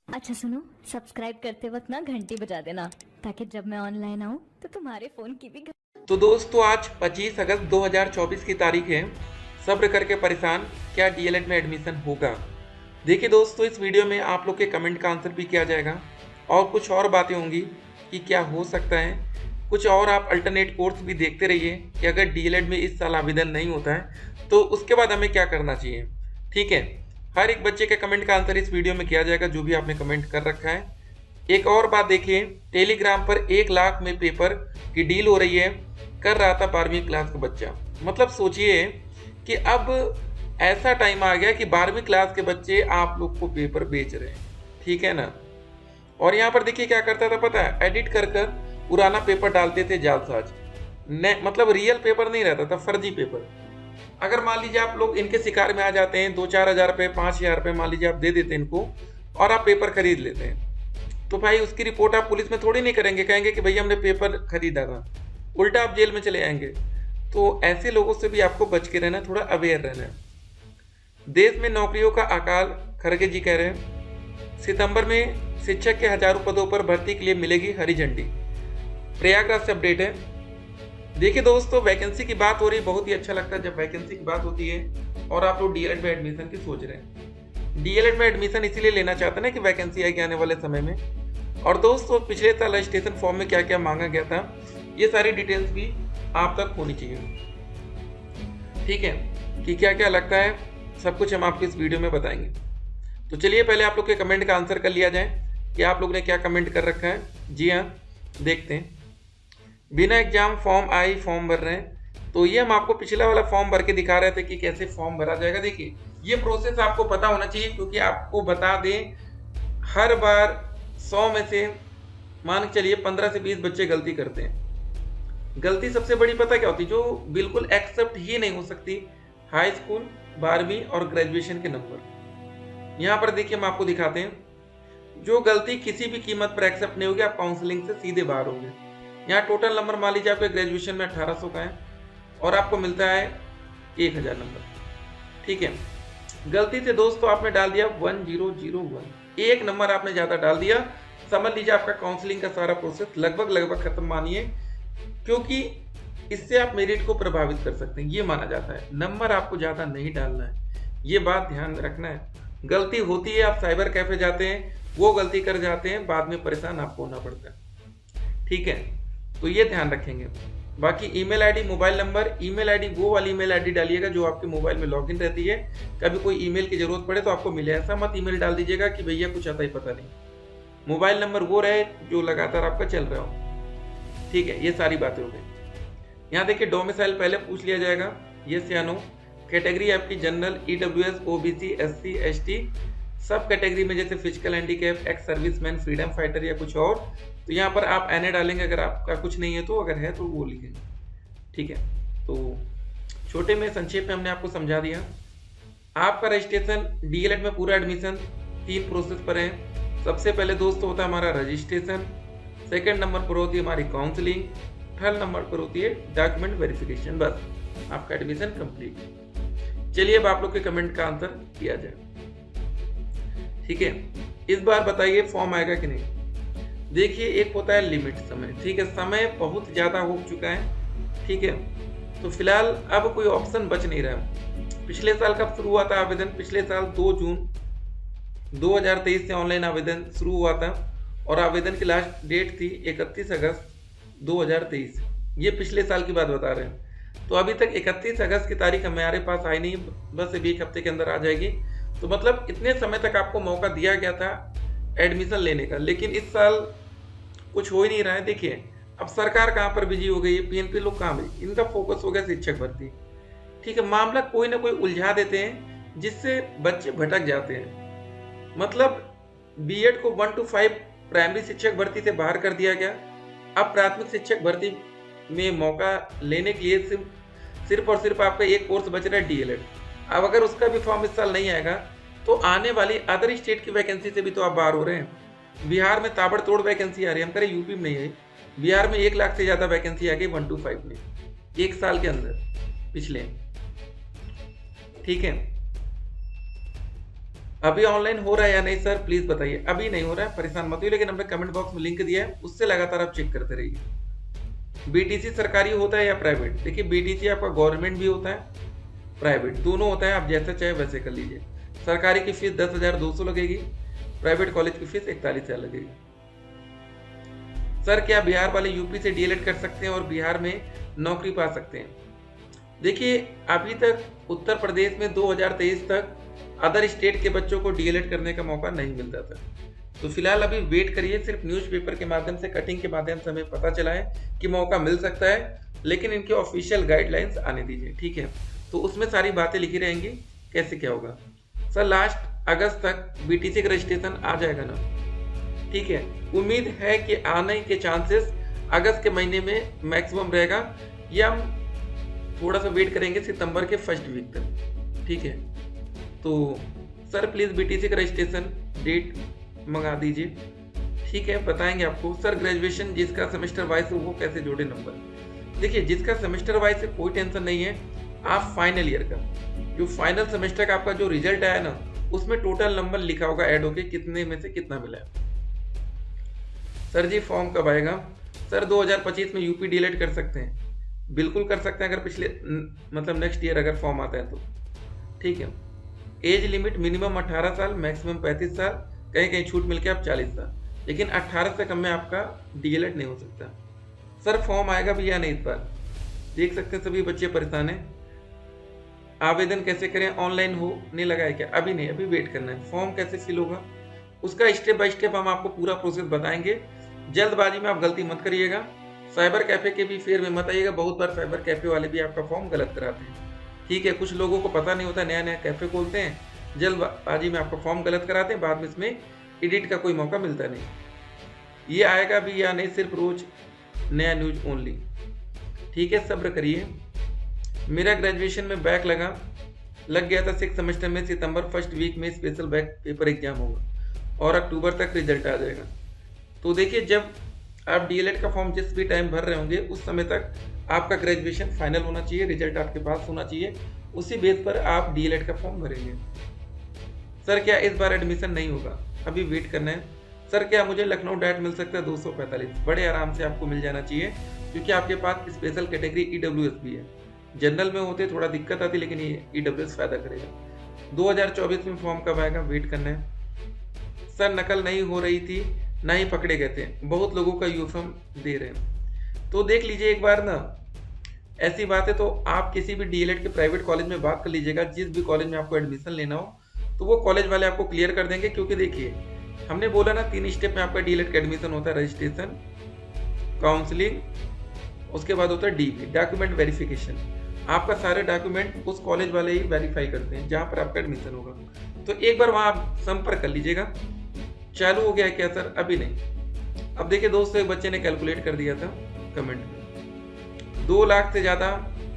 अच्छा सुनो, सब्सक्राइब करते वक्त ना घंटी बजा देना ताकि जब मैं ऑनलाइन आऊँ तो तुम्हारे फोन की भी तो दोस्तों आज 25 अगस्त 2024 की तारीख है। सब्र करके परेशान, क्या डीएलएड में एडमिशन होगा? देखिए दोस्तों, इस वीडियो में आप लोग के कमेंट का आंसर भी किया जाएगा और कुछ और बातें होंगी कि क्या हो सकता है। कुछ और आप अल्टरनेट कोर्स भी देखते रहिए कि अगर डीएलएड में इस साल आवेदन नहीं होता है तो उसके बाद हमें क्या करना चाहिए। ठीक है, हर एक बच्चे के कमेंट का आंसर इस वीडियो में किया जाएगा जो भी आपने कमेंट कर रखा है। एक और बात देखिए, टेलीग्राम पर 1 लाख में पेपर की डील हो रही है, कर रहा था 12वीं क्लास का बच्चा। मतलब सोचिए कि अब ऐसा टाइम आ गया कि 12वीं क्लास के बच्चे आप लोग को पेपर बेच रहे हैं। ठीक है ना। और यहाँ पर देखिए क्या करता था पता है, एडिट कर कर पुराना पेपर डालते थे जालसाज। मतलब रियल पेपर नहीं रहता था, फर्जी पेपर। अगर मान लीजिए आप लोग इनके शिकार में आ जाते हैं, 2-4 हज़ार रुपये 5 हज़ार रुपये मान लीजिए आप दे देते हैं इनको और आप पेपर खरीद लेते हैं, तो भाई उसकी रिपोर्ट आप पुलिस में थोड़ी नहीं करेंगे, कहेंगे कि भैया हमने पेपर खरीदा था। उल्टा आप जेल में चले जाएंगे। तो ऐसे लोगों से भी आपको बच के रहना, थोड़ा अवेयर रहना है। देश में नौकरियों का अकाल, खड़गे जी कह रहे हैं। सितंबर में शिक्षक के हजारों पदों पर भर्ती के लिए मिलेगी हरी झंडी। प्रयागराज से अपडेट है। देखिए दोस्तों, वैकेंसी की बात हो रही, बहुत ही अच्छा लगता है जब वैकेंसी की बात होती है और आप लोग डीएलएड में एडमिशन की सोच रहे हैं। डीएलएड में एडमिशन इसीलिए लेना चाहते हैं ना कि वैकेंसी आएगी आने वाले समय में। और दोस्तों, पिछले साल रजिस्ट्रेशन फॉर्म में क्या क्या मांगा गया था, ये सारी डिटेल्स भी आप तक होनी चाहिए। ठीक है, कि क्या क्या लगता है, सब कुछ हम आपको इस वीडियो में बताएंगे। तो चलिए पहले आप लोग के कमेंट का आंसर कर लिया जाए कि आप लोग ने क्या कमेंट कर रखा है। जी हाँ, देखते हैं। बिना एग्जाम फॉर्म आई, फॉर्म भर रहे हैं। तो ये हम आपको पिछला वाला फॉर्म भर के दिखा रहे थे कि कैसे फॉर्म भरा जाएगा। देखिए, ये प्रोसेस आपको पता होना चाहिए, क्योंकि आपको बता दें, हर बार 100 में से मान के चलिए 15 से 20 बच्चे गलती करते हैं। गलती सबसे बड़ी पता क्या होती है, जो बिल्कुल एक्सेप्ट ही नहीं हो सकती, हाई स्कूल, 12वीं और ग्रेजुएशन के नंबर। यहाँ पर देखिए हम आपको दिखाते हैं, जो गलती किसी भी कीमत पर एक्सेप्ट नहीं होगी, आप काउंसलिंग से सीधे बाहर होंगे। यहाँ टोटल नंबर मान लीजिए आपके ग्रेजुएशन में 1800 का है और आपको मिलता है 1000 नंबर। ठीक है, गलती से दोस्तों आपने डाल दिया 1001, एक नंबर आपने ज़्यादा डाल दिया, समझ लीजिए आपका काउंसलिंग का सारा प्रोसेस लगभग खत्म मानिए, क्योंकि इससे आप मेरिट को प्रभावित कर सकते हैं। ये माना जाता है, नंबर आपको ज़्यादा नहीं डालना है, ये बात ध्यान में रखना है। गलती होती है, आप साइबर कैफे जाते हैं, वो गलती कर जाते हैं, बाद में परेशान आपको होना पड़ता है। ठीक है, तो ये ध्यान रखेंगे। बाकी email ID, mobile number, email ID वो वाली ईमेल आईडी डालिएगा जो आपके मोबाइल में लॉगिन रहती है। कभी कोई ईमेल की जरूरत पड़े तो आपको मिले, ऐसा मत ईमेल डाल दीजिएगा कि भैया कुछ आता ही पता नहीं। मोबाइल नंबर वो रहे जो लगातार आपका चल रहा हो। ठीक है, ये सारी बातें हो गई। यहाँ देखिए, डोमिसाइल पहले पूछ लिया जाएगा, यस या नो। कैटेगरी आपकी general, EWS, OBC, SC, ST. सब कैटेगरी में जैसे physical handicap, ex serviceman, freedom fighter या कुछ और, तो यहाँ पर आप एनए डालेंगे अगर आपका कुछ नहीं है तो, अगर है तो वो लिखेंगे। ठीक है, तो छोटे में संक्षेप में हमने आपको समझा दिया। आपका रजिस्ट्रेशन डीएलएड में पूरा एडमिशन 3 प्रोसेस पर है। सबसे पहले दोस्तों होता है हमारा रजिस्ट्रेशन, सेकंड नंबर पर होती है हमारी काउंसलिंग, थर्ड नंबर पर होती है डॉक्यूमेंट वेरिफिकेशन। बस आपका एडमिशन कंप्लीट। चलिए अब आप लोग के कमेंट का आंसर किया जाए। ठीक है, इस बार बताइए फॉर्म आएगा कि नहीं। देखिए, एक होता है लिमिट समय। ठीक है, समय बहुत ज़्यादा हो चुका है। ठीक है, तो फिलहाल अब कोई ऑप्शन बच नहीं रहा। पिछले साल कब शुरू हुआ था आवेदन, पिछले साल 2 जून 2023 से ऑनलाइन आवेदन शुरू हुआ था और आवेदन की लास्ट डेट थी 31 अगस्त 2023। ये पिछले साल की बात बता रहे हैं। तो अभी तक 31 अगस्त की तारीख हमारे पास आई नहीं, बस अभी 1 हफ्ते के अंदर आ जाएगी। तो मतलब इतने समय तक आपको मौका दिया गया था एडमिशन लेने का, लेकिन इस साल कुछ हो ही नहीं रहा है। देखिए, अब सरकार कहाँ पर बिजी हो गई है, पीएनपी लोग कहाँ बिजी, इनका फोकस हो गया शिक्षक भर्ती। ठीक है, मामला कोई ना कोई उलझा देते हैं जिससे बच्चे भटक जाते हैं। मतलब बीएड को 1 to 5 प्राइमरी शिक्षक भर्ती से बाहर कर दिया गया। अब प्राथमिक शिक्षक भर्ती में मौका लेने के लिए सिर्फ और सिर्फ आपका एक कोर्स बच रहा है, डीएलएड। अब अगर उसका भी फॉर्म इस साल नहीं आएगा तो आने वाली अदर स्टेट की वैकेंसी से भी तो आप बाहर हो रहे हैं। बिहार में ताबड़तोड़ वैकेंसी आ रही है, हम कह रहे यूपी में नहीं आई, बिहार में 1 लाख से ज़्यादा वैकेंसी आ गई 1 to 5 में, 1 साल के अंदर पिछले। ठीक है, अभी ऑनलाइन हो रहा है या नहीं सर, प्लीज बताइए। अभी नहीं हो रहा है, परेशान मत होइए, लेकिन हमने कमेंट बॉक्स में लिंक दिया है, उससे लगातार आप चेक करते रहिए। बीटीसी सरकारी होता है या प्राइवेट? देखिए बीटीसी आपका गवर्नमेंट भी होता है, प्राइवेट दोनों होता है, आप जैसे चाहे वैसे कर लीजिए। सरकारी की फीस 10,200 लगेगी, प्राइवेट कॉलेज की फीस 41,000 लगेगी। सर क्या बिहार वाले यूपी से डीएलएड कर सकते हैं और बिहार में नौकरी पा सकते हैं? देखिए अभी तक उत्तर प्रदेश में 2023 तक अदर स्टेट के बच्चों को डीएलएड करने का मौका नहीं मिलता था, तो फिलहाल अभी वेट करिए। सिर्फ न्यूज़पेपर के माध्यम से, कटिंग के माध्यम से हमें पता चला है कि मौका मिल सकता है, लेकिन इनके ऑफिशियल गाइडलाइंस आने दीजिए, ठीक है? तो उसमें सारी बातें लिखी रहेंगी कैसे क्या होगा। सर लास्ट अगस्त तक बीटीसी का रजिस्ट्रेशन आ जाएगा ना? ठीक है, उम्मीद है कि आने के चांसेस अगस्त के महीने में मैक्सिमम रहेगा, या हम थोड़ा सा वेट करेंगे सितंबर के फर्स्ट वीक तक, ठीक है? तो सर प्लीज बीटीसी का रजिस्ट्रेशन डेट मंगा दीजिए, ठीक है? बताएंगे आपको। सर ग्रेजुएशन जिसका सेमेस्टर वाइज है वो कैसे जोड़े नंबर? देखिए जिसका सेमेस्टर वाइज है कोई टेंशन नहीं है, आप फाइनल ईयर का जो फाइनल सेमेस्टर का आपका जो रिजल्ट आया ना, उसमें टोटल नंबर लिखा होगा ऐड होके कितने में से कितना मिला है। सर जी फॉर्म कब आएगा? सर 2025 में यूपी डीएलएड कर सकते हैं, बिल्कुल कर सकते हैं अगर पिछले मतलब नेक्स्ट ईयर अगर फॉर्म आता है तो, ठीक है? एज लिमिट मिनिमम 18 साल, मैक्सिमम 35 साल, कहीं कहीं छूट मिलके आप 40 साल, लेकिन 18 से कम में आपका डीएलएड नहीं हो सकता। सर फॉर्म आएगा भी या नहीं इस बार? देख सकते हैं सभी बच्चे परेशान हैं। आवेदन कैसे करें? ऑनलाइन होने लगा है क्या? अभी नहीं, अभी वेट करना है। फॉर्म कैसे फिल होगा उसका स्टेप बाय स्टेप हम आपको पूरा प्रोसेस बताएंगे। जल्दबाजी में आप गलती मत करिएगा, साइबर कैफे के भी फेर में मत आइएगा, बहुत बार साइबर कैफे वाले भी आपका फॉर्म गलत कराते हैं, ठीक है? कुछ लोगों को पता नहीं होता, नया नया कैफे खोलते हैं, जल्दबाजी में आपका फॉर्म गलत कराते हैं, बाद में इसमें एडिट का कोई मौका मिलता नहीं। ये आएगा भी या नहीं, सिर्फ रोज नया न्यूज ओनली, ठीक है? सब्र करिए। मेरा ग्रेजुएशन में बैक लग गया था 6 सेमेस्टर में, सितंबर फर्स्ट वीक में स्पेशल बैक पेपर एग्जाम होगा और अक्टूबर तक रिजल्ट आ जाएगा। तो देखिए जब आप डीएलएड का फॉर्म जिस भी टाइम भर रहे होंगे उस समय तक आपका ग्रेजुएशन फाइनल होना चाहिए, रिजल्ट आपके पास होना चाहिए, उसी बेस पर आप डीएलएड का फॉर्म भरेंगे। सर क्या इस बार एडमिशन नहीं होगा? अभी वेट करना है। सर क्या मुझे लखनऊ डाइट मिल सकता है 245? बड़े आराम से आपको मिल जाना चाहिए, क्योंकि आपके पास स्पेशल कैटेगरी ईडब्ल्यूएस भी है। जनरल में होते थोड़ा दिक्कत आती, लेकिन ये ईडब्ल्यूएस फायदा करेगा। 2024 में फॉर्म कब आएगा? वेट करना है। सर नकल नहीं हो रही थी, ना ही पकड़े गए थे, बहुत लोगों का यूनिफॉर्म दे रहे हैं। तो देख लीजिए एक बार ना, ऐसी बात है तो आप किसी भी डीएलएड के प्राइवेट कॉलेज में बात कर लीजिएगा, जिस भी कॉलेज में आपको एडमिशन लेना हो तो वो कॉलेज वाले आपको क्लियर कर देंगे। क्योंकि देखिए हमने बोला ना 3 स्टेप में आपका डीएलएड का एडमिशन होता है, रजिस्ट्रेशन, काउंसलिंग, उसके बाद होता है डीपी डॉक्यूमेंट वेरिफिकेशन। आपका सारे डॉक्यूमेंट उस कॉलेज वाले ही वेरीफाई करते हैं जहाँ पर आपका एडमिशन होगा। तो एक बार वहाँ आप संपर्क कर लीजिएगा। चालू हो गया है क्या सर? अभी नहीं। अब देखिए दोस्तों, एक बच्चे ने कैलकुलेट कर दिया था कमेंट में, 2 लाख से ज़्यादा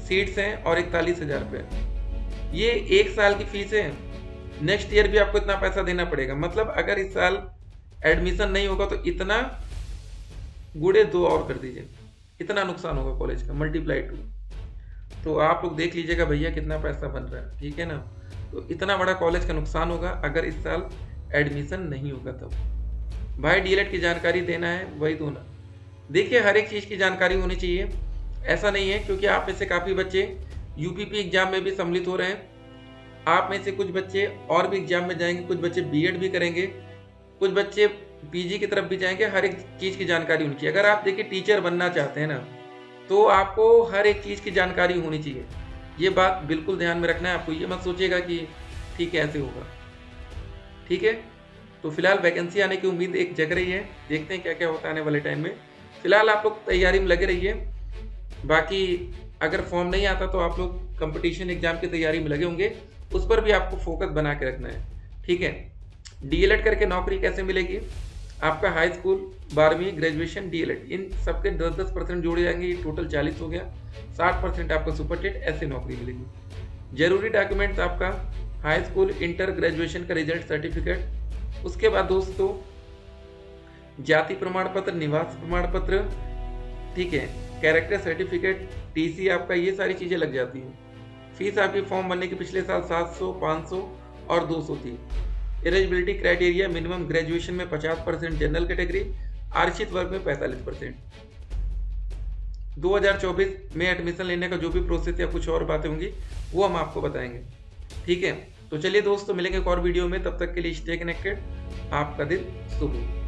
सीट्स हैं और 41,000 रुपये, ये 1 साल की फीस है। नेक्स्ट ईयर भी आपको इतना पैसा देना पड़ेगा, मतलब अगर इस साल एडमिशन नहीं होगा तो इतना गुड़े 2 और कर दीजिए, इतना नुकसान होगा कॉलेज का, मल्टीप्लाई 2। तो आप लोग देख लीजिएगा भैया कितना पैसा बन रहा है, ठीक है ना? तो इतना बड़ा कॉलेज का नुकसान होगा अगर इस साल एडमिशन नहीं होगा तब। भाई डीएलएड की जानकारी देना है वही दो ना। देखिए हर एक चीज़ की जानकारी होनी चाहिए, ऐसा नहीं है क्योंकि आप में से काफ़ी बच्चे यूपीपी एग्जाम में भी सम्मिलित हो रहे हैं, आप में से कुछ बच्चे और भी एग्जाम में जाएंगे, कुछ बच्चे बीएड भी करेंगे, कुछ बच्चे पीजी की तरफ भी जाएंगे। हर एक चीज़ की जानकारी होनी चाहिए। अगर आप देखिए टीचर बनना चाहते हैं ना, तो आपको हर एक चीज़ की जानकारी होनी चाहिए। ये बात बिल्कुल ध्यान में रखना है आपको। ये मत सोचिएगा कि ठीक है ऐसे होगा, ठीक है? तो फिलहाल वैकेंसी आने की उम्मीद एक जग रही है, देखते हैं क्या क्या होता है आने वाले टाइम में। फिलहाल आप लोग तैयारी में लगे रहिए। बाकी अगर फॉर्म नहीं आता तो आप लोग कंपटीशन एग्जाम की तैयारी में लगे होंगे, उस पर भी आपको फोकस बना के रखना है, ठीक है? डीएलएड करके नौकरी कैसे मिलेगी? आपका हाई स्कूल, 12वीं, ग्रेजुएशन, डीएलएड, इन सबके 10-10% जोड़े जाएंगे, ये टोटल 40 हो गया। 60% आपको सुपरटेट, ऐसे नौकरी मिलेगी। जरूरी डॉक्यूमेंट्स आपका हाई स्कूल, इंटर, ग्रेजुएशन का रिजल्ट सर्टिफिकेट। उसके बाद दोस्तों जाति प्रमाण पत्र, निवास प्रमाण पत्र, ठीक है, कैरेक्टर सर्टिफिकेट, टीसी आपका, ये सारी चीज़ें लग जाती हैं। फीस आपकी फॉर्म भरने की पिछले साल 700, 500 और 200 थी। एलिजिबिलिटी क्राइटेरिया मिनिमम ग्रेजुएशन में 50% जनरल कैटेगरी, आरक्षित वर्ग में 45%। 2024 में एडमिशन लेने का जो भी प्रोसेस या कुछ और बातें होंगी वो हम आपको बताएंगे। ठीक है, तो चलिए दोस्तों मिलेंगे एक और वीडियो में, तब तक के लिए स्टे कनेक्टेड। आपका दिन शुभ हो।